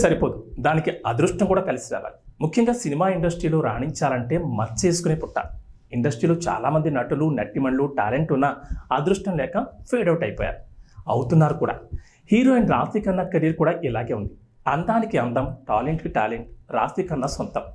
సరిపోదు, దానికి అదృష్టం కూడా కలిసి రావాలి. ముఖ్యంగా సినిమా ఇండస్ట్రీలో రాణించాలంటే మచ్చేసుకునే పుట్టాలి. ఇండస్ట్రీలో చాలామంది నటులు నటిమణులు టాలెంట్ ఉన్న అదృష్టం లేక ఫేడ్ అవుట్ అయిపోయారు, అవుతున్నారు కూడా. హీరోయిన్ రాశి ఖన్నా కెరీర్ కూడా ఇలాగే ఉంది. అందానికి అందం, టాలెంట్కి టాలెంట్ రాశి ఖన్నా సొంతం.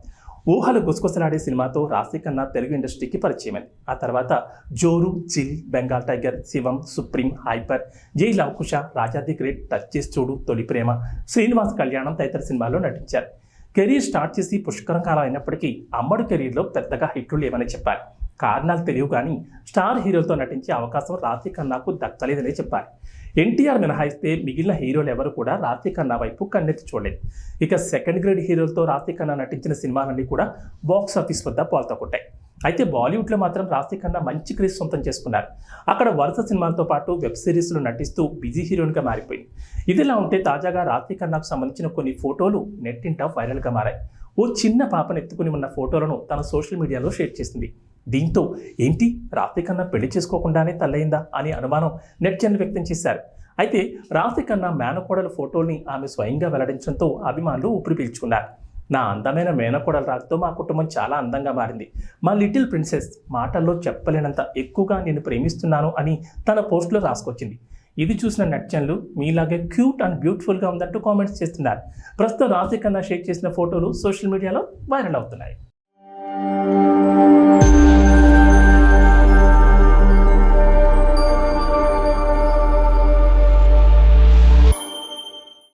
ఊహలు గుసగుసలాడే సినిమాతో రాశి ఖన్నా తెలుగు ఇండస్ట్రీకి పరిచయమైంది. ఆ తర్వాత జోరు, చిల్, బెంగాల్ టైగర్, శివం, సుప్రీం, హైపర్, జై లవకుశ, రాజా ది గ్రేట్, టచ్ చేసి చూడు, తొలి ప్రేమ, శ్రీనివాస్ కళ్యాణం తదితర సినిమాల్లో నటించారు. కెరీర్ స్టార్ట్ చేసి పుష్కరం కాలం అయినప్పటికీ అమ్మడు కెరీర్లో పెద్దగా హిట్లు లేవని చెప్పాలి. కారణాలు తెలియవు కానీ స్టార్ హీరోలతో నటించే అవకాశం రాశి ఖన్నాకు దక్కలేదనే చెప్పాలి. ఎన్టీఆర్ మినహాయిస్తే మిగిలిన హీరోలు ఎవరు కూడా రాశి ఖన్నా వైపు కన్నెత్తి చూడలేదు. ఇక సెకండ్ గ్రేడ్ హీరోలతో రాశి ఖన్నా నటించిన సినిమాలన్నీ కూడా బాక్స్ ఆఫీస్ వద్ద బోల్తా కొట్టాయి. అయితే బాలీవుడ్లో మాత్రం రాశి ఖన్నా మంచి క్రేజ్ సొంతం చేసుకున్నారు. అక్కడ వరుస సినిమాలతో పాటు వెబ్ సిరీస్లో నటిస్తూ బిజీ హీరోయిన్గా మారిపోయింది. ఇదిలా ఉంటే తాజాగా రాశి ఖన్నాకు సంబంధించిన కొన్ని ఫోటోలు నెట్టింట వైరల్గా మారాయి. ఓ చిన్న పాపను ఎత్తుకుని ఉన్న ఫోటోలను తన సోషల్ మీడియాలో షేర్ చేసింది. దీంతో ఏంటి, రాశి ఖన్నా పెళ్లి చేసుకోకుండానే తల్లయిందా అని అనుమానం నెటిజన్లు వ్యక్తం చేశారు. అయితే రాశి ఖన్నా మేనకోడల ఫోటోల్ని ఆమె స్వయంగా వెల్లడించడంతో అభిమానులు ఊపిరి పీల్చుకున్నారు. నా అందమైన మేనకోడల రాకతో మా కుటుంబం చాలా అందంగా మారింది. మా లిటిల్ ప్రిన్సెస్ మాటల్లో చెప్పలేనంత ఎక్కువగా నేను ప్రేమిస్తున్నాను అని తన పోస్టులో రాసుకొచ్చింది. ఇది చూసిన నెటిజన్లు మీలాగే క్యూట్ అండ్ బ్యూటిఫుల్గా ఉందంటూ కామెంట్స్ చేస్తున్నారు. ప్రస్తుతం రాశి ఖన్నా షేర్ చేసిన ఫోటోలు సోషల్ మీడియాలో వైరల్ అవుతున్నాయి.